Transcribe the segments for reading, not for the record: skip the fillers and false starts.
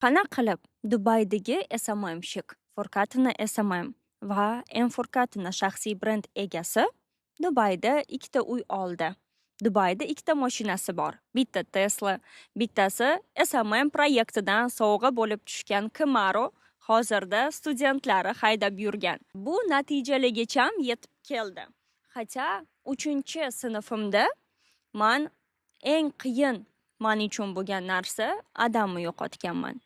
Qanaqa qilib Dubaydagi SMM-shik Forkatina SMM va M Forkatina shaxsiy brend egasi Dubayda ikkita uy oldi. Dubayda ikkita mashinasi bor. Bitta Tesla, bittasi SMM proyektidan sovg'a bo'lib tushgan Camaro hozirda studentlari haydab yurgan. Bu natijaligicham yetib keldi. Hatto 3-sinfimda man eng qiyin men uchun bo'lgan narsa Adamni yo'qotganman.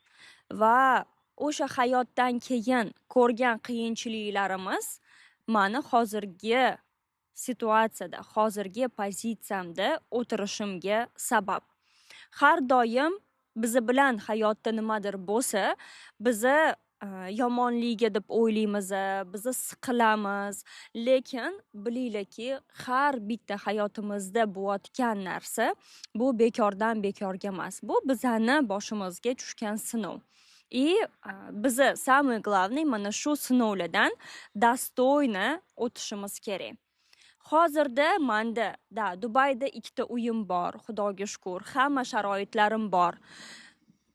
Va o'sha hayotdan keyin ko'rgan qiyinchiliklarimiz mani hozirgi situatsiyada, hozirgi pozitsiyamda o'tirishimga sabab. Har doim bizi bilan hayotda nimadir bo'lsa, bizi yomonligiga deb o'ylaymiz, bizni siqilamiz, lekin bilinglarki, har bitta hayotimizda bo'layotgan narsa bu bekordan bekorga emas. Bu bizani boshimizga tushgan sinov. Bizi самое главное mana shu sinovlardan dostoyna o'tishimiz kerak. Hozirda menda Dubayda ikkita uyim bor, Xudoga shukr, hamma sharoitlarim bor.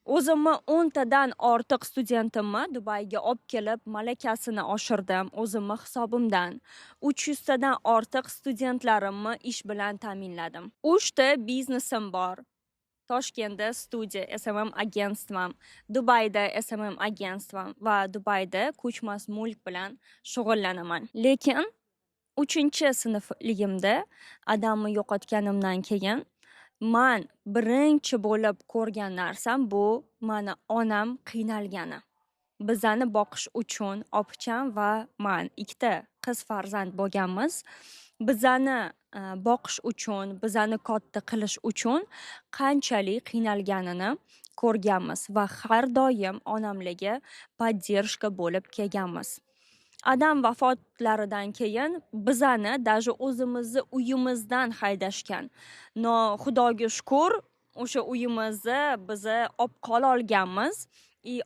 O'zimni 10 tadan ortiq studentimni Dubayga olib kelib, malakasini oshirdim o'zimni hisobimdan. 300 tadan ortiq studentlarimni ish bilan ta'minladim. 3 ta biznesim bor. Toshkentda studiya SMM agentstvom, Dubayda SMM agentstvom va Dubayda ko'chmas mulk bilan shug'ullanaman. Lekin 3-sinfligimda Adamni yo'qotganimdan keyin man birinchi bo'lib ko'rgan narsam bu mani onam qiynalgani. Bizani boqish uchun opcham va man ikkita qiz farzand bo'lganmiz. Bizani boqish uchun, bizani katta qilish uchun qanchalik qiynalganini ko'rganmiz va har doim onamlarga поддержка bo'lib kelganmiz. Adam vafotlaridan keyin bizani даже o'zimizni uyimizdan haydashgan. No, Xudoga shukr, o'sha uyimizni biza olib qola olganmiz.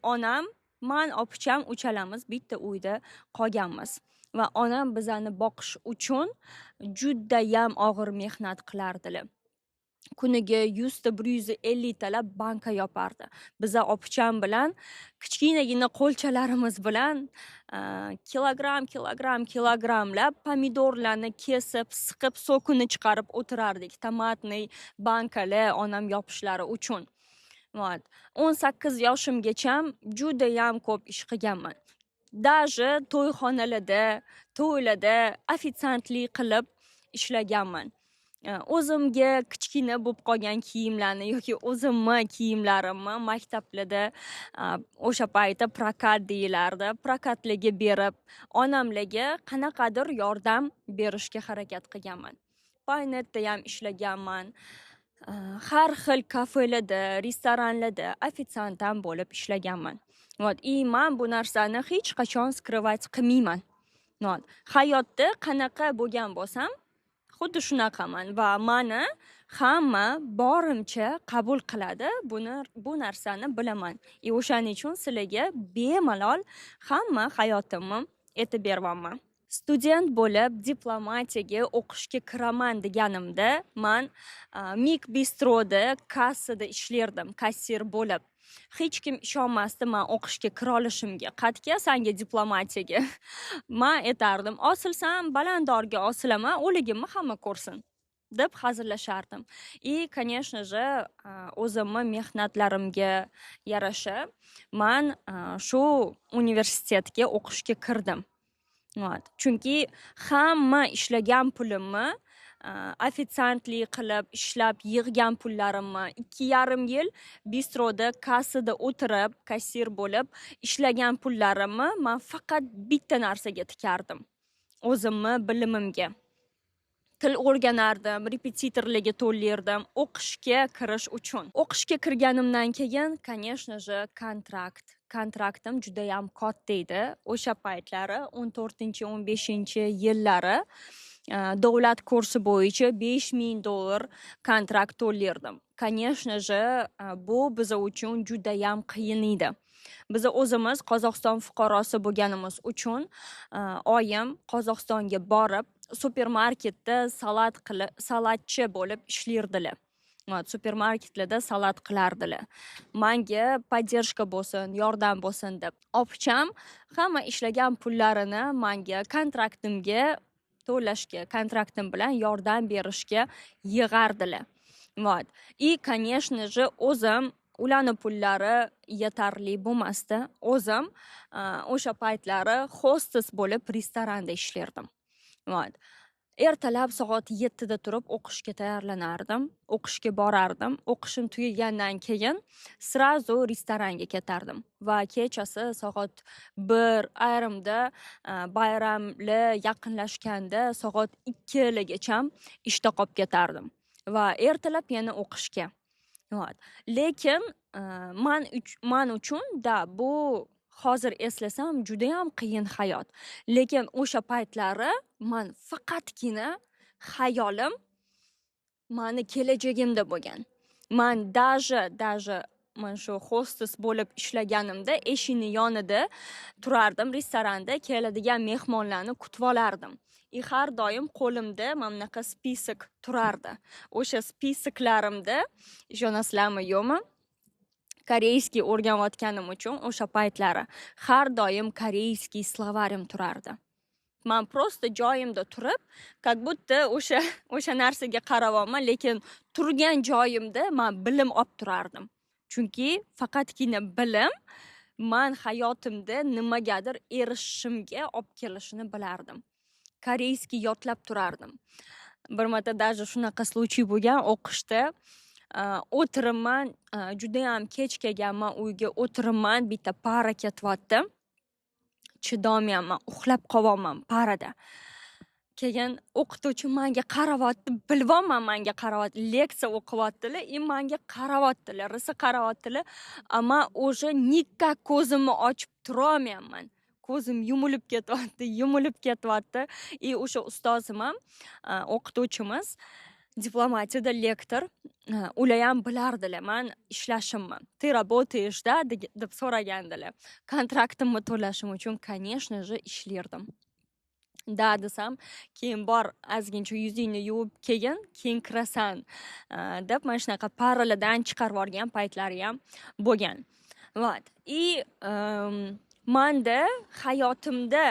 Onam, man, opcham uchalamiz bitta uyda qolganmiz. Va onam bizani boqish uchun juda ham og'ir mehnat qilardilar. Kuniga 100 ta 150 talab banka yopardi. Biza opcham bilan kichkinagina qo'lchalarimiz bilan kilogramlab pomidorlarni kesib, siqib, sokini chiqarib o'tirardik. Tomatniy bankalar onam yopishlari uchun. 18 yoshimgacha juda ham ko'p ish qilganman. Даже to'yxonalarda, to'ylarda ofitsiantlik qilib ishlaganman. O'zimga kichkina bo'lib qolgan kiyimlarni yoki o'zimni kiyimlarimni maktablarda o'sha paytda prokat deyilardi, prokatlarga berib, onamlarga qanaqadir yordam berishga harakat qilganman. Paynetda ham ishlaganman. Har xil kafelarda, restoranlarda ofitsiant ham bo'lib ishlaganman. Men bu narsani hech qachon skrivat qilmayman. Hayotda qanaqa bo'lgan bo'lsam, xuddi shunaqaman va mani hamma borimcha qabul qiladi. Bu narsani bilaman. O'shaning uchun sizlarga bemalol hamma hayotimni aytib beraman. Student bo'lib diplomatiyaga o'qishga kiraman deganimda, men Mik Bistroda kassada ishlardim, kassir bo'lib. Hech kim ishonmasdi men o'qishga kira olishimga. Qatga sanga diplomatiyaga. Men aytardim, osilsam balandorga osilaman, o'ligimni hamma ko'rsin deb hazillashardim. Конечно же, o'zimni mehnatlarimga yarasha men shu universitetga o'qishga kirdim. Chunki hamma ishlagan pulimni ofitsiantlik qilib ishlab yig'gan pullarimni 2,5 yil bistroda kassada o'tirib, kassir bo'lib ishlagan pullarimni men faqat bitta narsaga tikardim. O'zimni bilimimga. Til o'rganardim, repetitorlarga to'lirdim, o'qishga kirish uchun. O'qishga kirganimdan keyin, конечно же, kontraktim juda ham katta edi. O'sha paytlari 14-15-yillari davlat kursi bo'yicha $5000 kontrakt to'lirdim. Конечно же, bu biz uchun juda ham qiyin edi. Biz o'zimiz Qozog'iston fuqarosi bo'lganimiz uchun oyim Qozog'istonga borib supermarketda salatchi bo'lib ishlardilar. Supermarketlarda salat qilardilar. Manga поддержка bo'lsin, yordam bo'lsin deb. Opcham hamma ishlagan pullarini manga kontraktimga to'lashga, kontraktim bilan yordam berishga yig'ardilar. И, конечно же, o'zim ularni pullari yetarli bo'lmasdi. O'zim o'sha paytlari hostes bo'lib restoranda ishlardim. Ertalab soat 7da turib o'qishga tayyorlanardim, o'qishga borardim. O'qishim tugagandan keyin srazu restoranga ketardim va kechasi soat 1 ayrimda bayramli yaqinlashganda soat 2ligacham ishda qolib ketardim va ertalab yana o'qishga. Lekin man uchun bu hozir eslasam juda ham qiyin hayot. Lekin o'sha paytlari man faqatgina xayolim mani kelajagimda bo'lgan. Man даже man shu hostes bo'lib ishlaganimda eshikni yonida turardim restoranda, keladigan mehmonlarni kutib olardim. Har doim qo'limda mana bunaqa spisak turardi. O'sha spisaklarimda ishonasizlarmi yo'qmi? Koreyskiy o'rganayotganim uchun o'sha paytlari har doim koreyskiy slovarim turardi. Man prosta joyimda turib, как будто o'sha narsaga qaravomman, lekin turgan joyimda man bilim olib turardim. Chunki faqatgina bilim man hayotimda nimagadir erishishimga olib kelishini bilardim. Koreyskiy yodlab turardim. Bir marta даже shunaqa случай bo'lgan, o'qishda o'tiribman, juda ham kech kelganman, uyga o'tiribman, bitta para ketyapti. Chidolmayapman, uxlab qolyapman parada. Keyin o'qituvchi menga qarayapti, bilmayman menga qarayapti, leksiya o'qiyaptilar, menga qarayaptilar, rosa qarayaptilar, ammo o'sha nikak ko'zimni ochib turolmayapman. Ko'zim yumilib ketyapti. O'sha ustozim ham, o'qituvchimiz diplomatiyada lektor, ular ham bilardilar men ishlashimni. Ты работаешь, да, deb so'ragandilar. Kontraktimni to'lashim uchun, конечно же, ishlardim. Da desam, keyin bor ozgincha yuzingni yuvib kelgin, keyin kirasan deb mana shunaqa paralardan chiqarib yuborgan paytlari ham bo'lgan. Menda hayotimda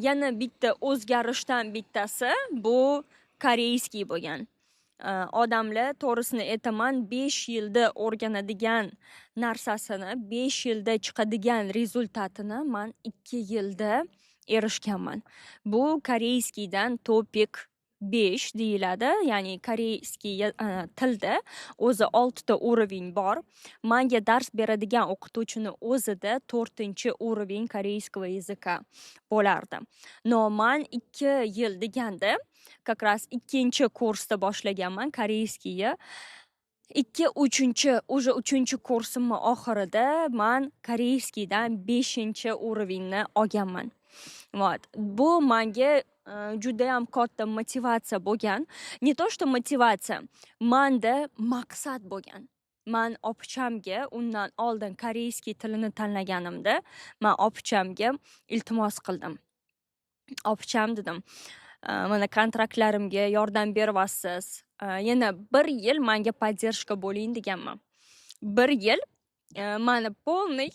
yana bitta o'zgarishdan bittasi bu koreyskiy bo'lgan. Odamlar to'g'risini aytaman, 5 yilda o'rganadigan narsasini, 5 yilda chiqadigan rezultatini men 2 yilda erishganman. Bu koreyskiydan topik 5 deyiladi, ya'ni koreyskiy tilda o'zi 6 ta уровень bor. Menga dars beradigan o'qituvchini o'zida 4-уровень koreyskoy языка bo'lardi. Men 2 yil deganda, как раз 2-kursda boshlaganman koreyskiyni. 3-kursimni oxirida men koreyskiydan 5-уровеньni olganman. Bu menga juda ham katta motivatsiya bo'lgan. Не то что motivatsiya, menda maqsad bo'lgan. Men opichamga undan oldin koreyskiy tilini tanlaganimda, men opichamga iltimos qildim. Opicham dedim, mana kontraktlarimga yordam beryapsiz. Yana 1 yil menga поддержка bo'ling deganman. 1 yil meni полный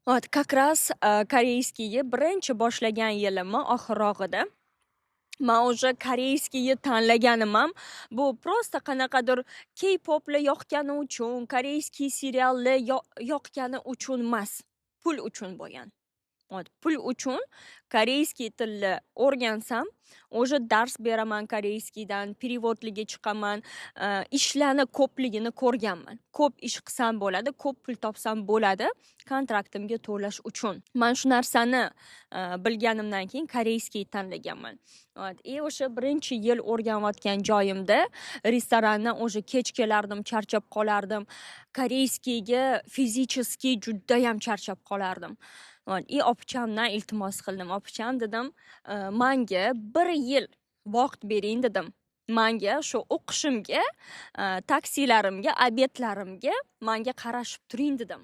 hozir как раз koreyskiyni birinchi boshlagan yilimni oxirrog'ida men o'sha koreyskiyni tanlaganim ham bu prosta qanaqadir K-poplar yoqqani uchun, koreyskiy seriallar yoqqani uchun emas, pul uchun bo'lgan. Pul uchun koreyskiy tilni o'rgansam, o'sha dars beraman koreyskiydan, переводliga chiqaman, ishlarni ko'pligini ko'rganman. Ko'p ish qilsam bo'ladi, ko'p pul topsam bo'ladi, kontraktimga to'lash uchun. Men shu narsani bilganimdan keyin koreyskiy tanlaganman. O'sha birinchi yil o'rganayotgan joyimda restorandan o'sha kech kelardim, charchab qolardim. Koreyskiyga fizически juda ham charchab qolardim. Opichamdan iltimos qildim. Opicham dedim, menga 1 yil vaqt bering dedim. Menga shu o'qishimga, taksilarimga, obedlarimga menga qarashib turing dedim.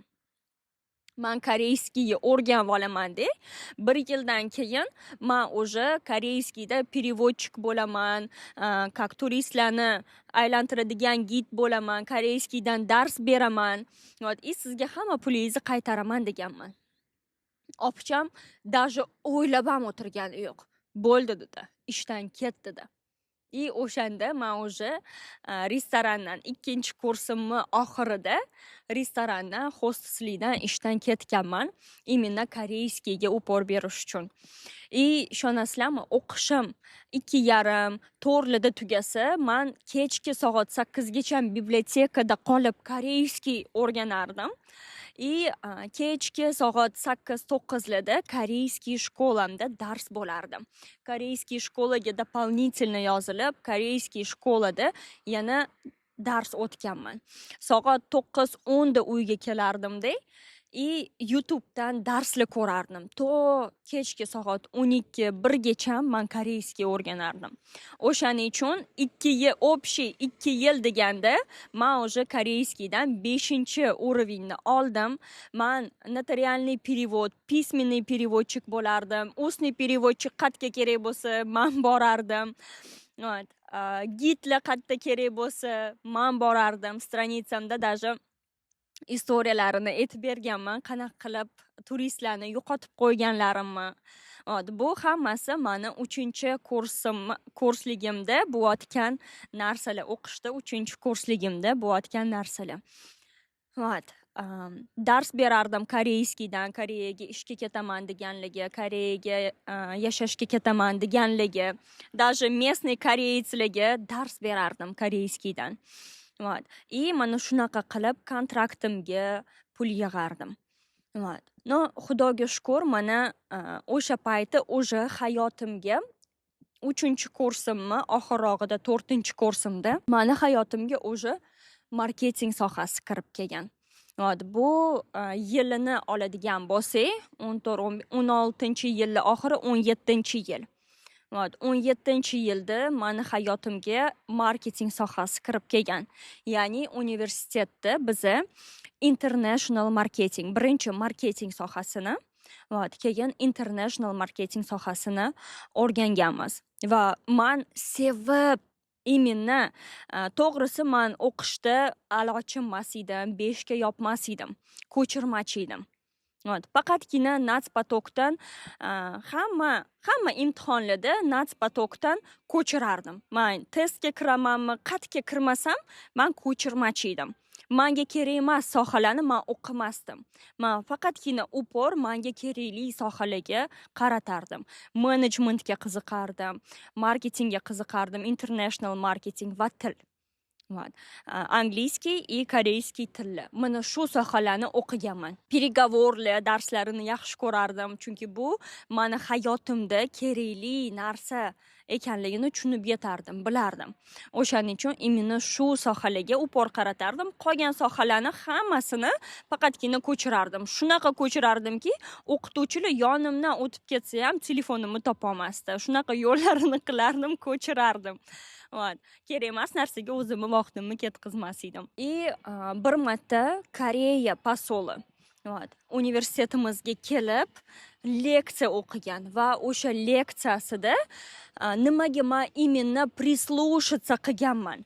man koreyskiyni o'rganib olaman-da. 1 yildan keyin man уже koreyskiyda переводчик bo'laman, как turistlarni aylantiradigan gid bo'laman, koreyskiydan dars beraman. Sizga hamma pulingizni qaytaraman deganman. Opcham даже o'ylab ham o'tirgani yo'q. Bo'ldi dedi. Ishdan ket dedi. O'shanda men уже restorandan 2-kursimni oxirida restorandan hosteslikdan ishdan ketganman. Именно koreyskiyga upor berish uchun. Ishonasizlarmi, o'qishim 2:30-4 tugasa, men kechki soat 8 gacha bibliotekada qolib koreyskiy o'rganardim. Kechki soat 8-9 koreyskiy shkolamda dars bo'lardi. Koreyskiy shkolaga дополнительно yozilib, koreyskiy shkolada yana dars o'tganman. Soat 9-10 uyga kelardim-da. YouTube'dan darslar ko'rardim. To kechki soat 12-1 gacha men koreyskiy o'rganardim. O'shaning uchun 2 yil deganda men уже koreyskiydan 5-уровеньni oldim. Men notarialniy перевод, письменный переводчик bo'lardim. Ustniy переводчик qayerga kerak bo'lsa, men borardim. Gidlar qayerda kerak bo'lsa, men borardim. Stranitsamda даже istoriyalarini aytib berganman, qanaqa qilib turistlarni yo'qotib qo'yganlarimni. Bu hammasi meni 3-kursligimda bo'layotgan narsalar, o'qishda 3-kursligimda bo'layotgan narsalar. Dars berardim koreyskiydan, Koreyaga ishga ketaman deganligi, Koreyaga yashashga ketaman deganligi, даже местный koreyslarga dars berardim koreyskiydan. Mana shunaqa qilib kontraktimga pul yig'ardim. No, Xudoga shukr, mana o'sha payti уже hayotimga 3-kursimni oxirrog'ida 4-kursimda mani hayotimga уже marketing sohasi kirib kelgan. Bu yilini oladigan bo'lsak, 16-yilning oxiri 17-yil. 17-yilda mani hayotimga marketing sohasi kirib kelgan. Ya'ni universitetda biza international marketing, birinchi marketing sohasini, keyin international marketing sohasini o'rganganmiz. Va men sevib, именно to'g'risi men o'qishda a'lochimas edim, 5 ga yopmas edim, ko'chirmachi edim. Faqatgina natspotokdan hamma imtihonlarda natspotokdan ko'chirardim. Men testga kiramanmi, qatga kirmasam, men ko'chirmachi edim. Menga kerak emas sohalarni men o'qimasdim. Men faqatgina upor menga kerakli sohalarga qaratardim. Managementga qiziqardim, marketingga qiziqardim, international marketing va til. Angliyskiy va koreyskiy tillar. Mana shu sohalarni o'qiganman. Переговорlar darslarini yaxshi ko'rardim, chunki bu meni hayotimda kerakli narsa ekanligini tushunib yetardim, bilardim. O'shaning uchun imенно shu sohalarga upor qaratardim. Qolgan sohalarni hammasini faqatgina ko'chirardim. Shunaqa ko'chirardimki, o'qituvchilar yonimdan o'tib ketsa ham telefonimni topa olmasdi. Shunaqa yo'llarini qilardim, ko'chirardim. Kerak emas narsaga o'zimni vaqtimni ketkazmas edim. Bir marta Koreya posoli universitetimizga kelib leksiya o'qigan va o'sha leksiyasida nimaga men именно прислушаться qilganman.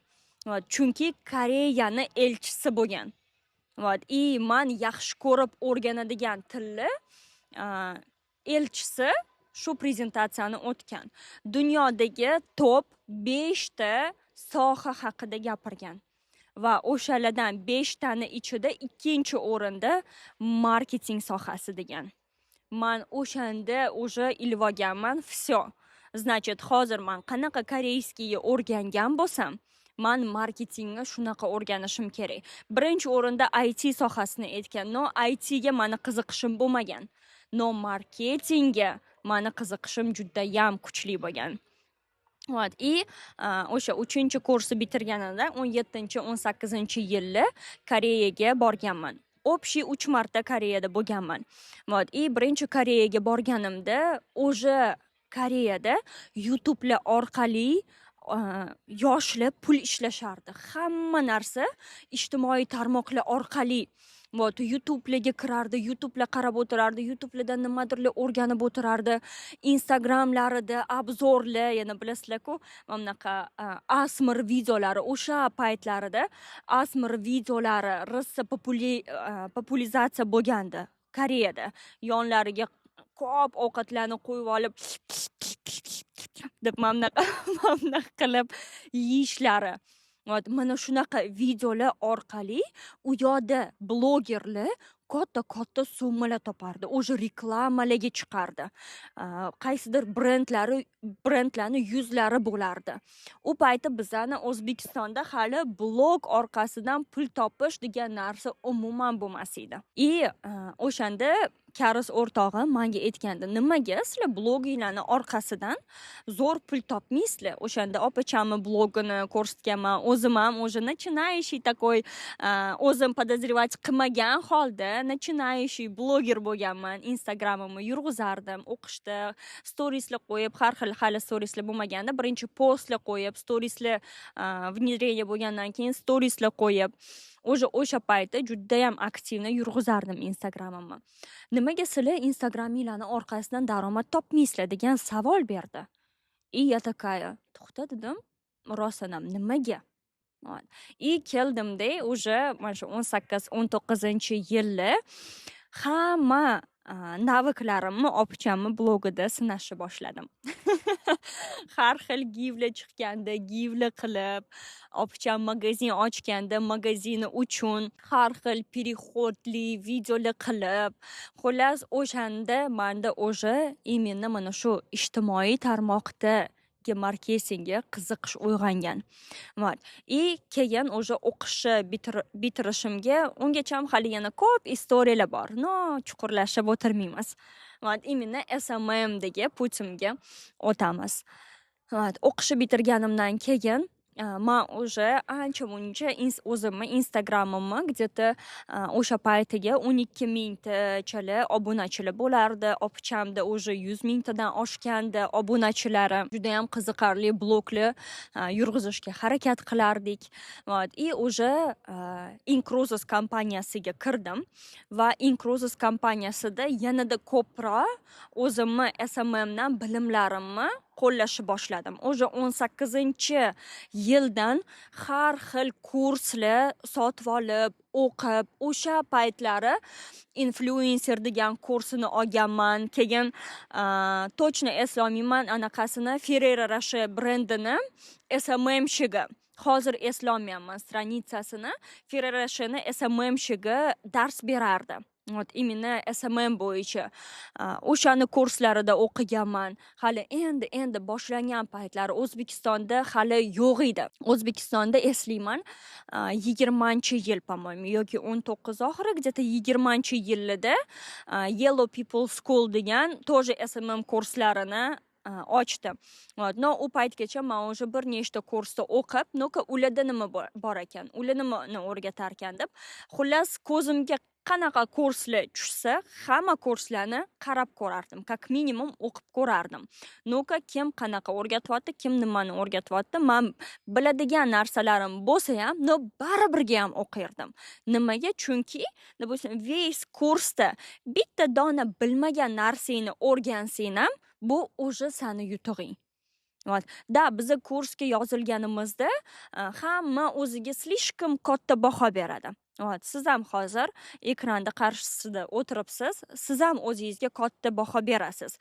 Chunki Koreyani elchisi bo'lgan. Men yaxshi ko'rib o'rganadigan tilni elchisi shu prezentatsiyani o'tgan. Dunyodagi top 5 ta soha haqida gapirgan. Va o'shalardan 5 tani ichida 2-o'rinda marketing sohasi degan. Men o'shanda уже ilvoganman, всё. Значит, hozir men qanaqa koreyskiyni o'rgangan bo'lsam, men marketingni shunaqa o'rganishim kerak. Birinchi o'rinda IT sohasini aytgan. No, IT ga meni qiziqishim bo'lmagan. No, marketingga meni qiziqishim juda ham kuchli bo'lgan. O'sha 3-kursni bitirganimda 17-18-yilda Koreyaga borganman. Общий 3 marta Koreyada bo'lganman. Birinchi Koreyaga borganimda o'sha Koreyada YouTube'lar orqali yoshlar pul ishlashardi. Hamma narsa ijtimoiy tarmoqlar orqali Вот, YouTube'larga kirardi, YouTube'lar qarab o'tirardi, YouTube'lardan nimadirlar o'rganib o'tirardi. Instagramlarida obzorlar, yana bilasizlar-ku, mana bunaqa ASMR videolari o'sha paytlarida ASMR videolari rosa populizatsiya bo'lgandi Koreyada. Yonlariga ko'p ovqatlarni qo'yib olib deb mana bunaqa mana bunaqa qilib yeyishlari. Mana shunaqa videolar orqali u yoqda blogerlar katta summalar topardi. O'sha reklamalarga chiqardi. Qaysidir brendlarni yuzlari bo'lardi. U payti bizani O'zbekistonda hali blog orqasidan pul topish degan narsa umuman bo'lmas edi. O'shanda Karis o'rtog'im menga aytgandi, nimaga sizlar bloginglarni orqasidan zo'r pul topmaysizlar? O'shanda opachamni blogini ko'rsatganman, o'zim ham o'sha начинающий такой o'zim подозревать qilmagan holda начинающий bloger bo'lganman. Instagramimni yurg'izardim, o'qishda storieslar qo'yib, har xil hali storieslar bo'lmaganda birinchi postlar qo'yib, storieslar внедрение bo'lgandan keyin storieslar qo'yib, o'sha paytda juda ham aktivni yurg'izardim Instagramimni. Nimaga sizlar Instagraminglarni orqasidan daromad topmaysizlar degan savol berdi. Я такая, to'xta dedim, rostlanam, nimaga? Keldimda o'sha mana shu 18-19-yillar hamma naviklarimni opichamni blogida sinashni boshladim. Har xil givlar chiqqanda givlar qilib, opicham magazin ochganda magazini uchun har xil переходli videolar qilib, xullas o'shanda menda o'sha именно mana shu ijtimoiy tarmoqda marketingga qiziqish uyg'ongan. Keyin o'sha o'qishni bitirishimga ungacha hali yana ko'p istoriyalar bor. Chuqurlashib o'tirmaymiz. Именно SMMdagi putimga o'tamiz. O'qishni bitirganimdan keyin men o'sha ancha muncha o'zimni Instagramimni где-то o'sha paytiga 12 mingtachalar obunachilar bo'lardi. Opichamda o'sha 100 mingtadan oshgandi obunachilari. Juda ham qiziqarli bloglar yurg'izishga harakat qilardik. O'sha Incruzes kompaniyasiga kirdim va Incruzes kompaniyasida yanada ko'proq o'zimni SMMdan bilimlarimni qo'llashni boshladim. O'sha 18-yildan har xil kurslar sotib olib, o'qib, o'sha paytlari influencer degan kursini olganman. Keyin точно eslolmayman anaqasini Ferrero Rocher brendini SMMshiga hozir eslolmayman stranitsasini Ferrero Rocherni SMMshiga dars berardi. Именно SMM bo'yicha o'shani kurslarida o'qiganman. Hali endi boshlangan paytlari O'zbekistonda hali yo'q edi. O'zbekistonda eslayman 20-yil по-моему yoki 19 oxiri где-то 20-yillarda Yellow People School degan тоже SMM kurslarini ochdi. U paytgacha men o'sha bir nechta kursda o'qib, ularda nima bor ekan, ular nimani o'rgatar ekan deb, xullas ko'zimga qanaqa kurslar tushsa, hamma kurslarni qarab ko'rardim. Как minimum o'qib ko'rardim. Kim qanaqa o'rgatyapti, kim nimani o'rgatyapti, men biladigan narsalarim bo'lsa ham, baribirga ham o'qirdim. Nimaga? Chunki, ves kursda bitta dona bilmagan narsangni o'rgansang ham, bu o'sha seni yutug'ing. Biza kursga yozilganimizda hamma o'ziga slishkim katta baho beradi. Siz ham hozir ekranda qarshisida o'tiribsiz, siz ham o'zingizga katta baho berasiz.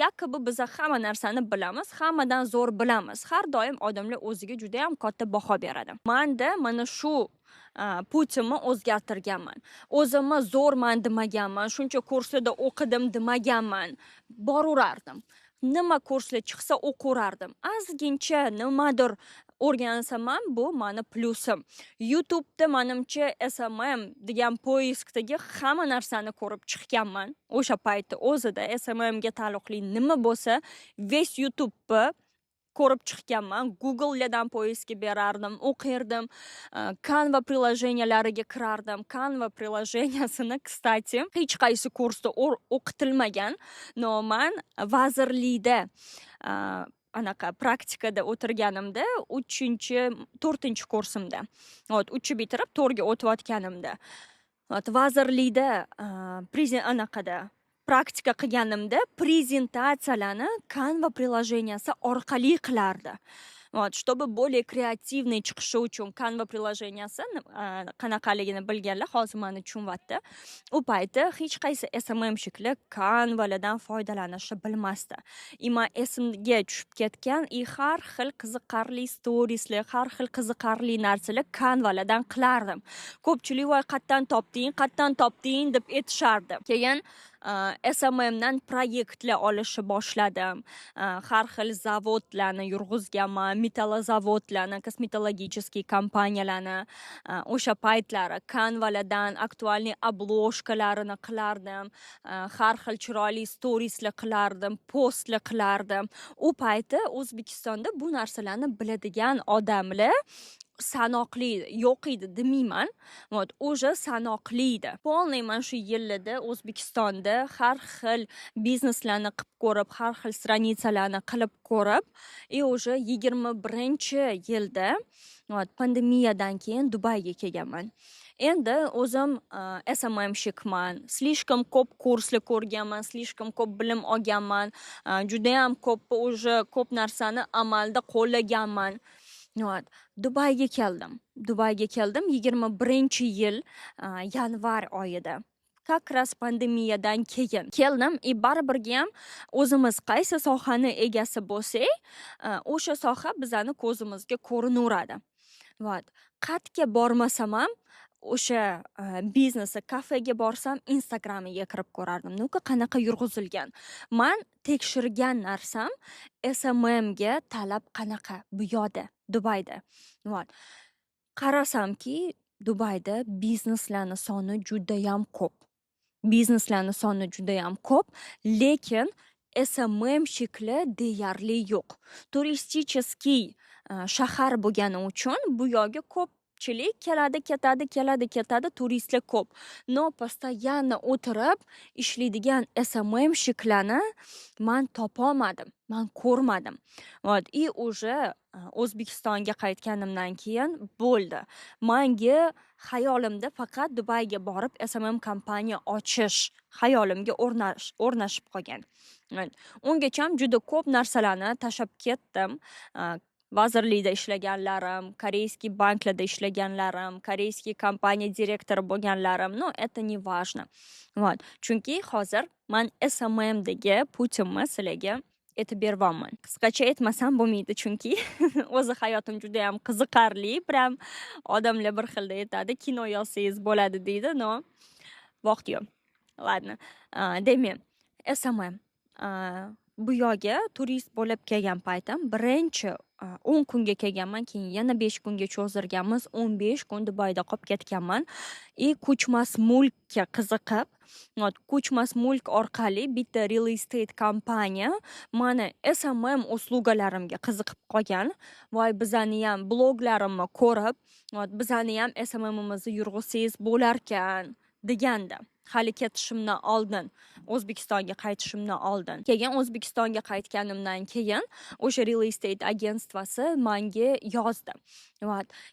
Yaqibi biza hamma narsani bilamiz, hammadan zo'r bilamiz. Har doim odamlar o'ziga juda ham katta baho beradi. Menda mana shu putimni o'zgartirganman. O'zimni zo'rman demaganman, shuncha kurslarda o'qidim demaganman. Boraverardim. Nima kurslar chiqsa o'qirardim. Ozgincha nimadir o'rgansam ham bu meni plusim. YouTube'da menimcha SMM degan poyeskdagi hamma narsani ko'rib chiqqanman. O'sha paytda o'zida SMMga taalluqli nima bo'lsa, ves YouTube'ni ko'rib chiqqanman. Google'dan poyeska berardim, o'qirdim. Canva приложениялariga kirardim. Canva приложениясini, kстати, hech qaysi kursda o'qitilmagan. Men vazirlikda anaqa praktikada o'tirganimda 4-kursimda. 3 bitirib 4ga o'tayotganimda Vazirlikda anaqada praktika qilganimda prezentatsiyalarni Canva приложенияsi orqali qilardi. Чтобы более kreativniy chiqishi uchun Canva приложенияsi qanaqaligini bilganlar hozir mani tushunyapti. U payti hech qaysi SMMщикlar Canvalardan foydalanishni bilmasdi. Man esimga tushib ketgan har xil qiziqarli storieslar, har xil qiziqarli narsalar Canvalardan qilardim. Ko'pchilik voy qayerdan topding deb aytishardi. Keyin SMMdan proyektlar olishni boshladim. Har xil zavodlarni yurg'izganman, metalozavodlarni, kosmetologicheskiy kompaniyalarni. O'sha paytlari Canvalardan aktualniy obloshkalarini qilardim. Har xil chiroyli storieslar qilardim, postlar qilardim. U payti O'zbekistonda bu narsalarni biladigan odamlar sanoqli yo'q edi demayman. O'sha sanoqli edi. Polniy mana shu yillarda O'zbekistonda har xil bizneslarni qilib ko'rib, har xil stranitsalarni qilib ko'rib, o'sha 21-yilda pandemiyadan keyin Dubayga kelganman. Endi o'zim SMMщикman. Slishkam ko'p kurslar ko'rganman, slishkam ko'p bilim olganman. Juda ham ko'p narsani amalda qo'llaganman. Dubayga keldim. 21-yil yanvar oyida. Как раз pandemiyadan keyin keldim. Baribirga ham o'zimiz qaysi sohani egasi bo'lsak, o'sha soha bizani ko'zimizga ko'rinaveradi. Qayerga bormasam ham o'sha biznesi kafega borsam Instagramiga kirib ko'rardim. Qanaqa yurg'izilgan. Men tekshirgan narsam SMMga talab qanaqa bu yoqda, Dubayda. Qarasamki, Dubayda bizneslarning soni juda ham ko'p. Lekin SMMщикlar deyarli yo'q. Turisticheskiy shahar bo'lgani uchun bu yoqqa ko'pchilik keladi, turistlar ko'p. No, постоянно o'tirib ishlaydigan SMMщикlarni men topolmadim, men ko'rmadim. O'sha O'zbekistonga qaytganimdan keyin bo'ldi. Menga hayolimda faqat Dubayga borib SMM kompaniya ochish hayolimga o'rnashib qolgan. Ungacha juda ko'p narsalarni tashlab ketdim. Vazirlikda ishlaganlarim, koreyskiy banklarda ishlaganlarim, koreyskiy kompaniya direktori bo'lganlarim, это не важно. Chunki hozir men SMMdagi putimni sizlarga aytib beryapman. Qisqacha aytmasam bo'lmaydi, chunki o'zi hayotim juda ham qiziqarli. Prям odamlar bir xilda aytadi, kino yozsangiz bo'ladi deydi, vaqt yo'q. Ладно. Demak, SMM bu yoqqa turist bo'lib kelgan paytim birinchi 10 kunga kelganman, keyin yana 5 kunga cho'zdirganmiz, 15 kun Dubayda qolib ketganman. Ko'chmas mulkka qiziqib, ko'chmas mulk orqali bitta real estate kompaniya meni SMM uslugalarimga qiziqib qolgan. Bizani ham bloglarimni ko'rib, bizani ham SMMimizni yurg'izsangiz bo'larkan deganda. Hali ketishimdan oldin, O'zbekistonga qaytishimdan oldin. Keyin O'zbekistonga qaytganimdan keyin o'sha real estate agentstvasi menga yozdi.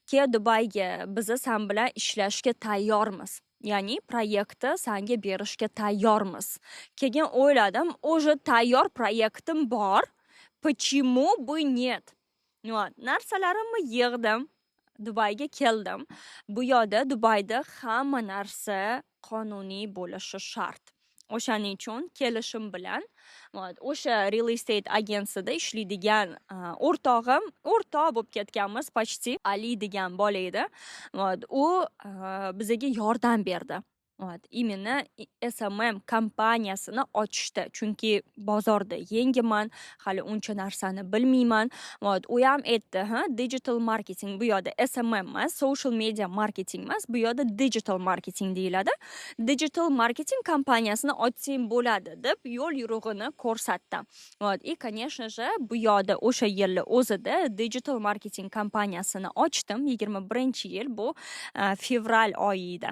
Ke Dubayga biz sen bilan ishlashga tayyormiz. Ya'ni proyektni senga berishga tayyormiz. Keyin o'yladim, o'sha tayyor proyektim bor. Почему бы нет? Narsalarimni yig'dim. Dubayga keldim. Bu yoqda Dubayda hamma narsa qonuniy bo'lishi shart. O'shaning uchun kelishim bilan o'sha real estate agentsiyada ishlaydigan o'rtoq bo'lib ketganmiz, почти Ali degan bola edi. U bizga yordam berdi. Именно SMM kompaniyasini ochishdi. Chunki bozorda yangiman, hali uncha narsani bilmayman. U ham aytdi, digital marketing bu yoqda SMM emas, social media marketing emas, bu yoqda digital marketing deyiladi. Digital marketing kompaniyasini ochsang bo'ladi deb yo'l yo'rig'ini ko'rsatdi. Конечно же, bu yoqda o'sha yilning o'zida digital marketing kompaniyasini ochdim. 21-yil, bu fevral oyi edi.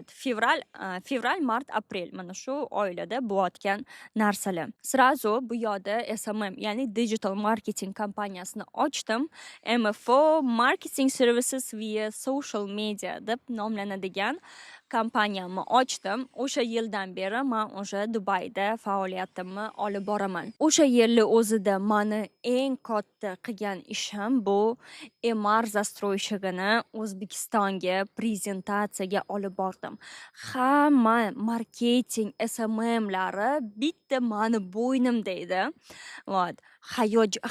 Fevral, mart, aprel mana shu oylarda bo'layotgan narsalar. Srazu bu yoqda SMM, ya'ni digital marketing kompaniyasini ochdim. MFO Marketing Services via Social Media deb nomlanadigan kompaniyamni ochdim. O'sha yildan beri men o'sha Dubayda faoliyatimni olib boraman. O'sha yilni o'zida meni eng katta qilgan ishim bu MR застройщигini O'zbekistonga prezentatsiyaga olib bordim. Hamma marketing SMMlari bitta meni bo'ynimda edi. Вот.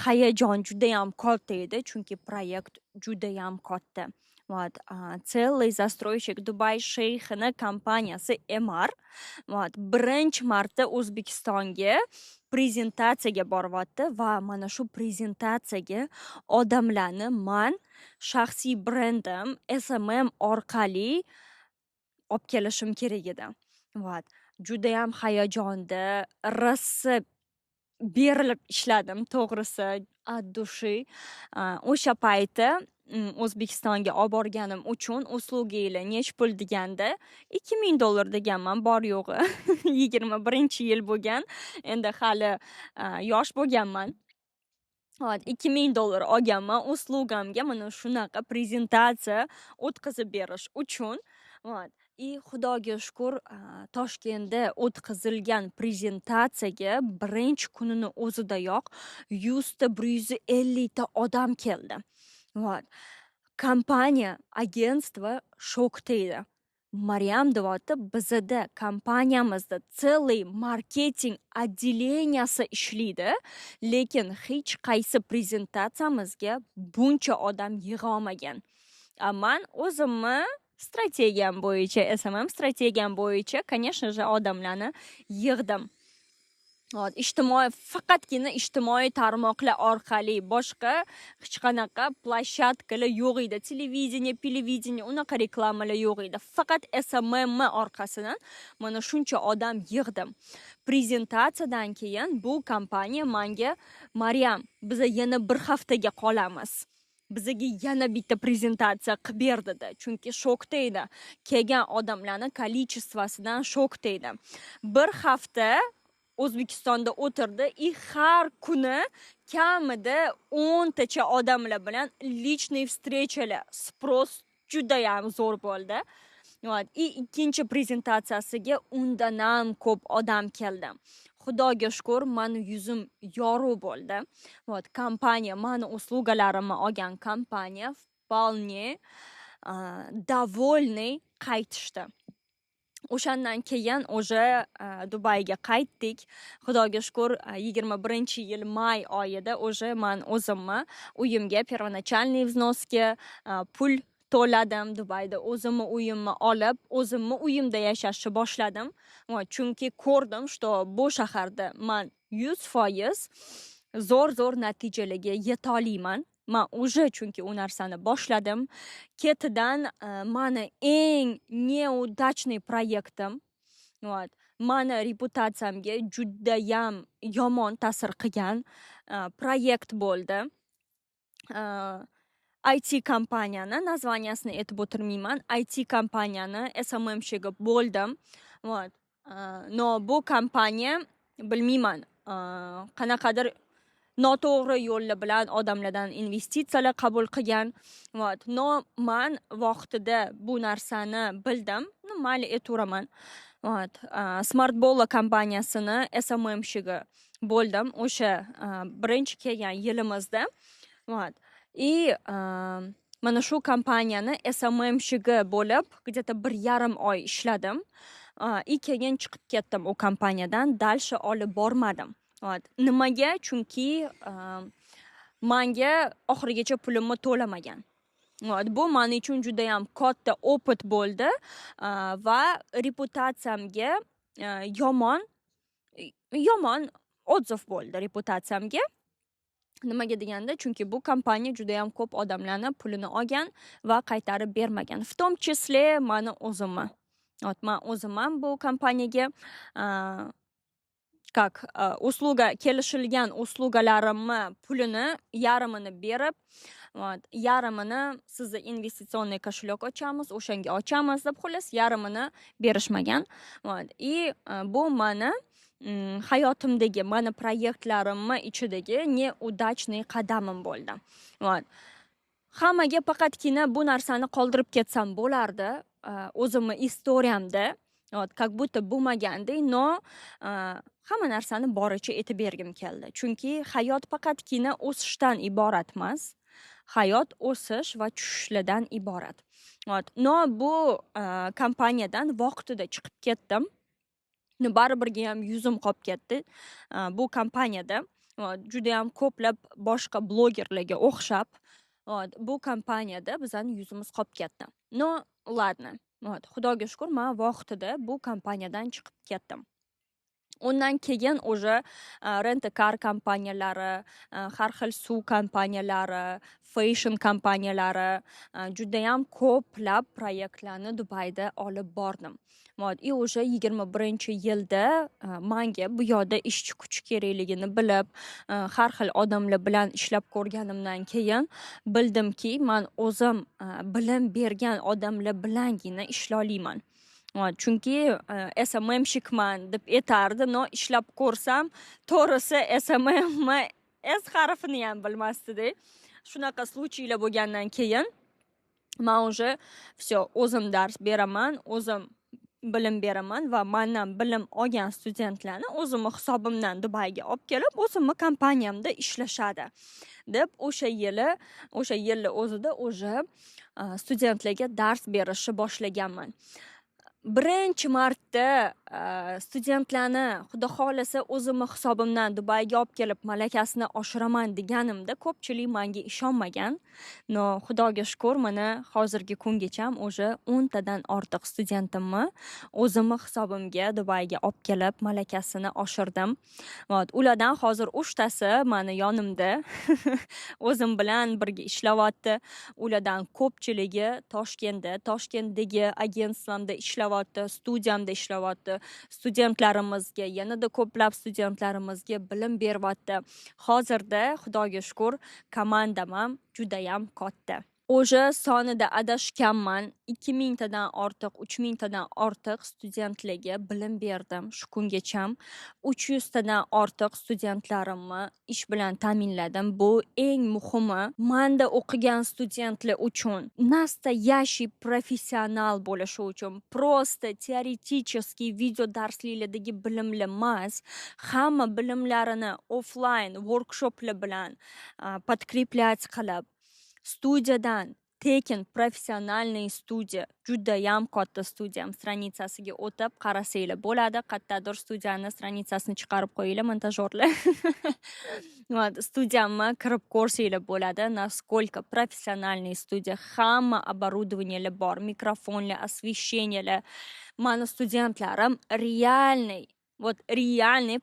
Hayajon juda ham katta edi, chunki proyekt juda ham katta. Вот. Целый застройщик Dubai sheyxini kompaniyasi MR. Вот. Birinchi marta O'zbekistonga prezentatsiyaga boryapti va mana shu prezentatsiyaga odamlarni man shaxsiy brendim SMM orqali olib kelishim kerak edi. Вот. Juda ham hayajonda, rosa berilib ishladim, to'g'risi, от души. O'sha payti O'zbekistonga olib borganim uchun usluginglar nech pul deganda $2000 deganman, bor yo'g'i. 21-yil bo'lgan. Endi hali yosh bo'lganman. $2000 olganman uslugamga mana shunaqa prezentatsiya o'tkazib berish uchun. Xudoga shukr, Toshkentda o'tkazilgan prezentatsiyaga birinchi kunini o'zidayoq 100 ta 150 ta odam keldi. Kompaniya, agentство shokda edi. Maryam deyapti, bizda kompaniyamizda целый marketing отделенияsi ishlaydi, lekin hech qaysi prezentatsiyamizga buncha odam yig'a olmagan. Men o'zimni strategiyam bo'yicha, SMM strategiyam bo'yicha, конечно же, odamlarni yig'dim. Faqatgina ijtimoiy tarmoqlar orqali, boshqa hech qanaqa plashatkalar yo'q edi. Televideniya, unaqa reklamalar yo'q edi. Faqat SMM orqasidan mana shuncha odam yig'dim. Prezentatsiyadan keyin bu kompaniya menga, Maryam, biz yana bir haftaga qolamiz. Bizga yana bitta prezentatsiya qilib ber dedi. Chunki shokda edi. Kelgan odamlarning kolичествosidan shokda edi. Bir hafta O'zbekistonda o'tirdi, har kuni kamida 10 tacha odamlar bilan lichniy встречаlar, spros juda ham zo'r bo'ldi. Ikkinchi prezentatsiyasiga undan ham ko'p odam keldi. Xudoga shukr, meni yuzim yorug' bo'ldi. Kompaniya, meni uslugalarimni olgan kompaniya вполне довольный qaytishdi. O'shandan keyin o'sha Dubayga qaytdik. Xudoga shukr, 21-yil may oyida o'sha men o'zimni uyimga первоначальный взnosga pul to'ladim. Dubayda o'zimni uyimni olib, o'zimni uyimda yashashni boshladim. Chunki ko'rdim, что bu shaharda men 100% zo'r natijalarga yeta olmayman. Men уже chunki u narsani boshladim. Ketidan meni eng неудачный proyektim. Meni reputatsiyamga juda ham yomon ta'sir qilgan proyekt bo'ldi. IT kompaniyani, nazvaniyasini aytib o'tirmayman. IT kompaniyani SMMshigi bo'ldim. No, bu kompaniya bilmayman, qanaqadir noto'g'ri yo'llar bilan odamlardan investitsiyalar qabul qilgan. No, men vaqtida bu narsani bildim. Mayli aytaveraman. Smartbola kompaniyasini SMMshigi bo'ldim o'sha birinchi kelgan yilimizda. Mana shu kompaniyani SMMshigi bo'lib, где-то 1,5 oy ishladim. Keyin chiqib ketdim u kompaniyadan, dalsha olib bormadim. Nimaga? Chunki menga oxirigacha pulimni to'lamagan. Bu men uchun juda ham katta opit bo'ldi va reputatsiyamga yomon отзыв bo'ldi reputatsiyamga. Nimaga deganda, chunki bu kompaniya juda ham ko'p odamlarni pulini olgan va qaytarib bermagan. В том числе meni o'zimni. Men o'zim ham bu kompaniyaga kelishilgan uslugalarimni pulini yarmini berib, yarmini sizni investitsionniy kошелек ochamiz, o'shanga ochamiz deb, xullas yarmini berishmagan. Bu meni hayotimdagi, meni proyektlarimni ichidagi неудачный qadamim bo'ldi. Hammaga faqatgina bu narsani qoldirib ketsam bo'lardi. o'zimni istoriyamda как будто bo'lmagandek, hamma narsani boricha aytib bergim keldi. Chunki hayot faqatgina o'sishdan iborat emas. Hayot o'sish va tushishlardan iborat. Bu kompaniyadan vaqtida chiqib ketdim. Baribirga ham yuzim qolib ketdi. Bu kompaniyada juda ham ko'plab boshqa blogerlarga o'xshab, bu kompaniyada bizani yuzimiz qolib ketdi. Ладно. Xudoga shukr, men vaqtida bu kompaniyadan chiqib ketdim. Undan keyin o'sha rent-a-car kompaniyalari, har xil suv kompaniyalari, fashion kompaniyalari juda ham ko'plab proyektlarni Dubayda olib bordim. O'sha 21-yilda menga bu yoqda ishchi kuchi kerakligini bilib, har xil odamlar bilan ishlab ko'rganimdan keyin bildimki, men o'zim bilim bergan odamlar bilangina ishlayman. Chunki SMMshikman deb aytardi, ishlab ko'rsam, to'g'risi SMM S harfini ham bilmasdi-da. Shunaqa случайlar bo'lgandan keyin men уже o'zim dars beraman, o'zim bilim beraman va mendan bilim olgan studentlarni o'zimni hisobimdan Dubayga olib kelib, o'zimni kompaniyamda ishlashadi deb o'sha yilni o'zida o'sha studentlarga dars berishni boshlaganman. Birinchi marta studentlarni xudo xolasa o'zimni hisobimdan Dubayga olib kelib malakasini oshiraman deganimda ko'pchilik menga ishonmagan. Xudoga shukr, mana hozirgi kungacha o'sha 10 tadan ortiq studentimni o'zimni hisobimga Dubayga olib kelib malakasini oshirdim. Ulardan hozir 3 tasi meni yonimda o'zim bilan birga ishlayapti. Ulardan ko'pchiligi Toshkentdagi agentstvamda ishlayapti, studiyamda ishlayapti. Studentlarimizga, yanada ko'plab studentlarimizga bilim beryapti. Hozirda xudoga shukr, komandam ham juda ham katta. O'sha sonida adashganman. 2000 tadan ortiq, 3000 tadan ortiq studentlarga bilim berdim. Shu kungacha 300 tadan ortiq studentlarimni ish bilan ta'minladim. Bu eng muhimi, menda o'qigan studentlar uchun nastoящий professional bo'lishi uchun, просто teoretический video darsliklardagi bilimlar emas, hamma bilimlarini offline workshoplar bilan podkreplять qilib, studiyadan tekin professionalniy studiya, juda ham katta studiyam stranitsasiga o'tib qarasanglar bo'ladi. Qayerdadir studiyani stranitsasini chiqarib qo'yinglar, montajyorlar. Studiyamni kirib ko'rsanglar bo'ladi. Naskолько professionalniy studiya, hamma оборудованиялар bor, mikrofonlar, освещениялар. Meni studentlarim realniy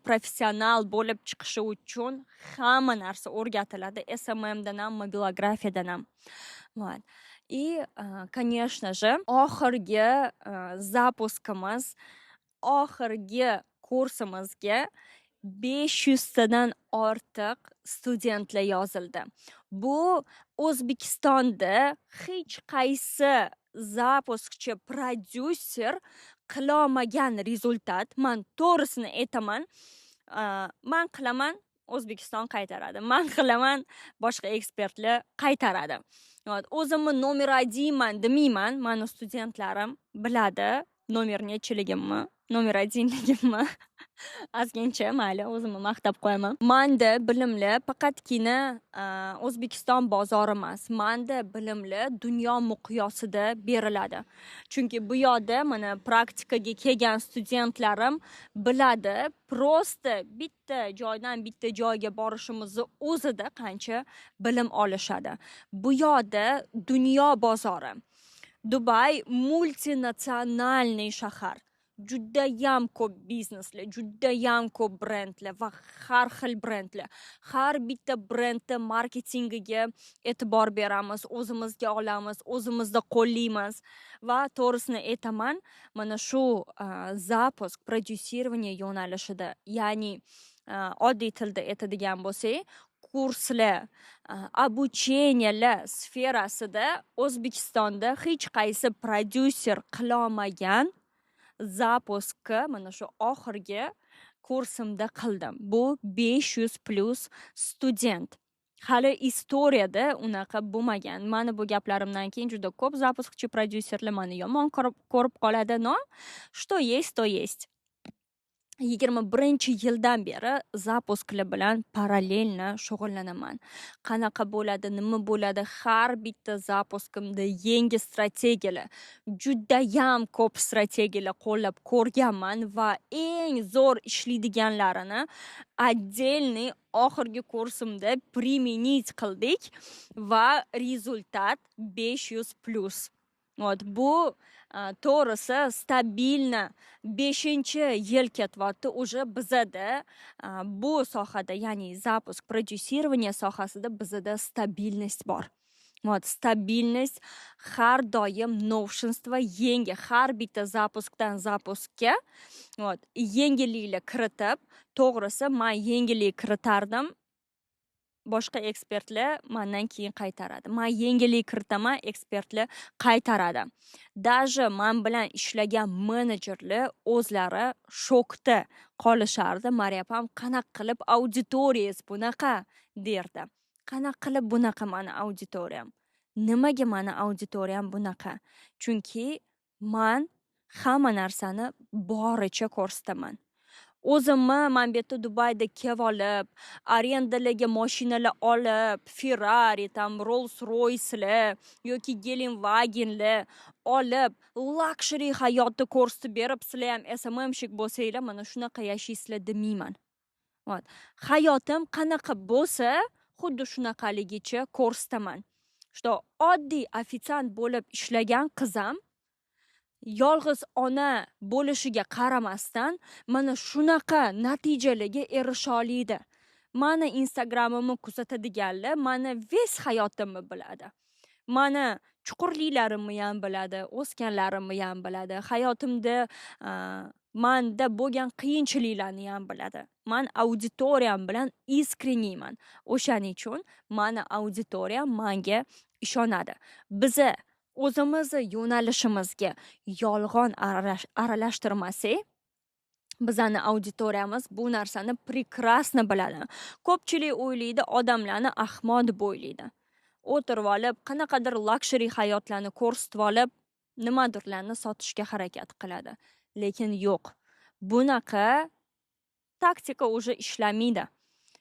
professional bo'lib chiqishi uchun hamma narsa o'rgatiladi. SMMdan ham, mobilografiyadan ham. Конечно же, oxirgi zapuskimiz, oxirgi kursimizga 500 tadan ortiq studentlar yozildi. Bu O'zbekistonda hech qaysi zapuskchi prodyuser qilolmagan rezultat. Men to'g'risini aytaman. Men qilaman, O'zbekiston qaytaradi. Men qilaman, boshqa ekspertlar qaytaradi. O'zimni nomer 1man demayman. Meni studentlarim biladi nomer nechiligimni, nomer 1ligimni. Ozgincha mayli, o'zimni maqtab qo'yaman. Menda bilimlar faqatgina O'zbekiston bozori emas, menda bilimlar dunyo miqyosida beriladi. Chunki bu yoqda mana praktikaga kelgan studentlarim biladi, просто bitta joydan bitta joyga borishimizni o'zida qancha bilim olishadi. Bu yoqda dunyo bozori. Dubay multinatsionalniy shahar. Judayam ko'p bizneslar, judayam ko'p brendlar va har xil brendlar. Har bitta brendni marketingiga e'tibor beramiz, o'zimizga olamiz, o'zimizda qo'llaymiz va to'g'risini aytaman, mana shu zapusk prodyusирование yo'nalishida, ya'ni oddiy tilda aytadigan bo'lsak, kurslar, обучениялар sferasida O'zbekistonda hech qaysi prodyuser qilolmagan zapuskni mana shu oxirgi kursimda qildim. Bu 500+ student. Hali istoriyada unaqa bo'lmagan. Mani bu gaplarimdan keyin juda ko'p zapuskchi prodyuserlar mani yomon ko'rib qoladi, no что есть, то есть. 21-yildan beri zapusklar bilan parallelni shug'ullanaman. Qanaqa bo'ladi, nima bo'ladi, har bitta zapuskimda yangi strategiyalar, judayam ko'p strategiyalar qo'llab ko'rganman va eng zo'r ishlaydiganlarini отдельный oxirgi kursimda применить qildik va rezultat 500+. Bu to'g'risi stabilni 5-yil ketyapti. Уже bizada bu sohada, ya'ni zapusk prodyusирование sohasida bizada stabilность bor. Stabilность har doim новшинство, yangi har bitta zapuskdan zapuskka yangiliklar kiritib, to'g'risi men yangilik kiritardim. Boshqa ekspertlar mendan keyin qaytaradi. Men yangilik kiritaman, ekspertlar qaytaradi. Даже men bilan ishlagan menejerlar o'zlari shokda qolishardi. Maryapam, qanaqa qilib auditoriyangiz bunaqa derdi. Qanaqa qilib bunaqa meni auditoriyam? Nimaga meni auditoriyam bunaqa? Chunki men hamma narsani boricha ko'rsataman. O'zimni men bu yerda Dubayda kev olib, arendalarga mashinalar olib, Ferrari, Rolls-Royce'lar yoki Gelenwagen'lar olib, luxury hayotni ko'rsatib berib, sizlar ham SMMshik bo'lsanglar, mana shunaqa yashaysizlar demayman. Hayotim qanaqa bo'lsa, xuddi shunaqaligicha ko'rsataman. Что oddiy ofitsiant bo'lib ishlagan qizim yolg'iz ona bo'lishiga qaramasdan mana shunaqa natijalarga erisha oladi. Mani Instagramimni kuzatadiganlar mani ves hayotimni biladi. Mani chuqurliklarimni ham biladi, o'sganlarimni ham biladi. Hayotimda menda bo'lgan qiyinchiliklarni ham biladi. Men auditoriyam bilan искреннийman. O'shaning uchun mani auditoriyam menga ishonadi. Biza o'zimizni yo'nalishimizga yolg'on aralashtirmasak, bizani auditoriyamiz bu narsani prekrasno biladi. Ko'pchilik o'ylaydi, odamlarni ahmoq deb o'ylaydi. O'tirib olib, qanaqadir luxury hayotlarni ko'rsatib olib, nimadirlarni sotishga harakat qiladi. Lekin yo'q. Bunaqa taktika уже ishlamaydi.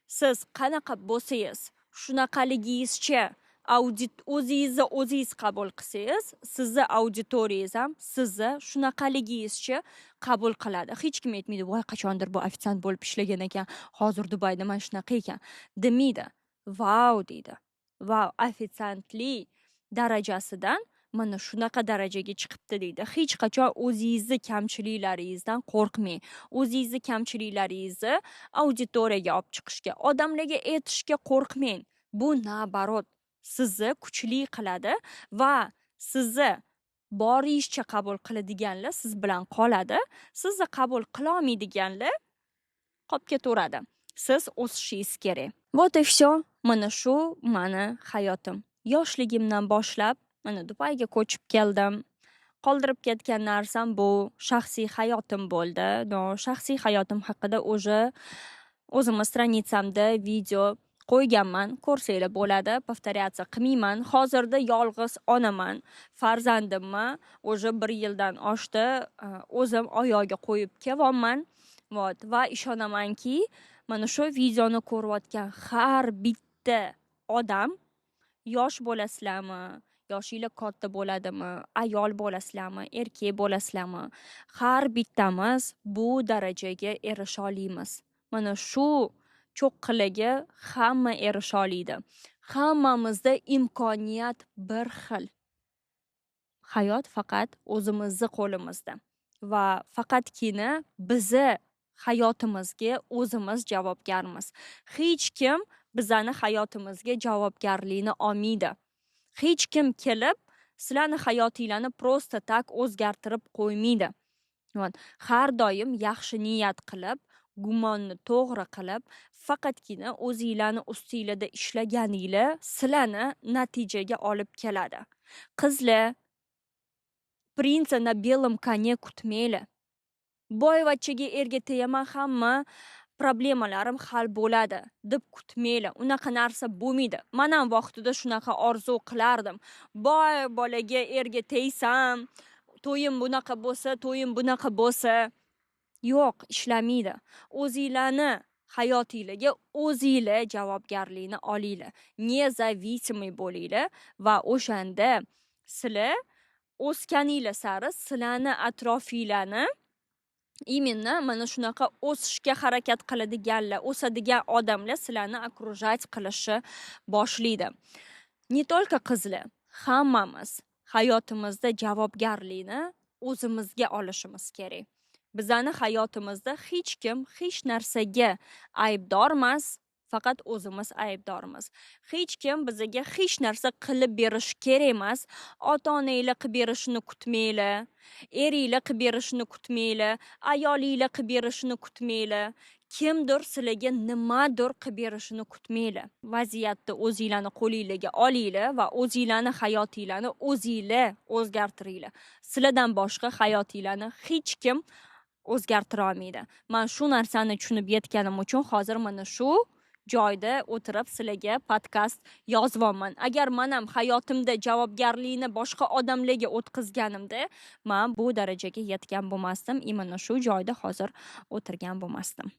Siz qanaqa bo'lsangiz, shunaqaligingizcha o'zingizni o'zingiz qabul qilsangiz, sizni auditoriyangiz ham sizni shunaqaligingizcha qabul qiladi. Hech kim aytmaydi, "Voy, qachondir bu ofitsiant bo'lib ishlagan ekan, hozir Dubayda mana shunaqa ekan" demaydi. "Vau" deydi. "Vau, ofitsiantlik darajasidan mana shunaqa darajaga chiqibdi" deydi. Hech qachon o'zingizni kamchiliklaringizdan qo'rqmang. O'zingizni kamchiliklaringizni auditoriyaga olib chiqishga, odamlarga aytishga qo'rqmang. Bu nabarot sizni kuchli qiladi va sizni boringizcha qabul qiladiganlar siz bilan qoladi. Sizni qabul qila olmaydiganlar qolib ketaveradi. Siz o'sishingiz kerak. Вот и всё. Mana shu meni hayotim. Yoshligimdan boshlab mana Dubayga ko'chib keldim. Qoldirib ketgan narsam bu shaxsiy hayotim bo'ldi. Shaxsiy hayotim haqida o'zimning stranitsamda video qo'yganman. Ko'rsanglar bo'ladi, повторяться qilmayman. Hozirda yolg'iz onaman. Farzandimni 1 yildan oshdi. O'zim oyog'iga qo'yib kelyapman. Va ishonamanki, mana shu videoni ko'rayotgan har bitta odam, yosh bo'lasizlarmi, yoshinglar katta bo'ladimi, ayol bo'lasizlarmi, erkak bo'lasizlarmi, har bittamiz bu darajaga erisha olamiz. Mana shu cho'qqilarga hamma erisha oladi. Hammamizda imkoniyat bir xil. Hayot faqat o'zimizning qo'limizda va faqatgina bizni hayotimizga o'zimiz javobgarmiz. Hech kim bizani hayotimizga javobgarlikni olmaydi. Hech kim kelib sizlarni hayotinglarni prosta tak o'zgartirib qo'ymaydi. Har doim yaxshi niyat qilib, gumonni to'g'ri qilib, faqatgina o'zinglarni ustinglarda ishlaganinglar sizlarni natijaga olib keladi. Qizlar, prinsa na belim koне kutmanglar. Boyvachchaga erga tegaman, hamma problemalarim hal bo'ladi deb kutmanglar. Unaqa narsa bo'lmaydi. Men ham vaqtida shunaqa orzu qilardim. Boy bolaga erga tegsam, to'yim bunaqa bo'lsa, to'yim bunaqa bo'lsa, yo'q, ishlamaydi. O'zinglarni hayotingizga o'zinglar javobgarlikni olinglar. Независимый bo'linglar va o'shanda sizlar o'sganinglar sari sizlarni atrofinglarni именно mana shunaqa o'sishga harakat qiladiganlar, o'sadigan odamlar sizlarni окружать qilishni boshlaydi. Не только qizlar, hammamiz hayotimizda javobgarlikni o'zimizga olishimiz kerak. Bizani hayotimizda hech kim hech narsaga aybdor emas, faqat o'zimiz aybdormiz. Hech kim bizga hech narsa qilib berish kerak emas. Ota-onanglar qilib berishini kutmanglar, eringlar qilib berishini kutmanglar, ayolinglar qilib berishini kutmanglar. Kimdir sizlarga nimadir qilib berishini kutmanglar. Vaziyatni o'zinglarni qo'lingizga olinglar va o'zinglarni hayotinglarni o'zinglar o'zgartiringlar. Sizlardan boshqa hayotinglarni hech kim o'zgartira olmaydi. Men shu narsani tushunib yetganim uchun hozir mana shu joyda o'tirib sizlarga podkast yozyapman. Agar men ham hayotimda javobgarlikni boshqa odamlarga o'tkazganimda, men bu darajaga yetgan bo'lmasdim, mana shu joyda hozir o'tirgan bo'lmasdim.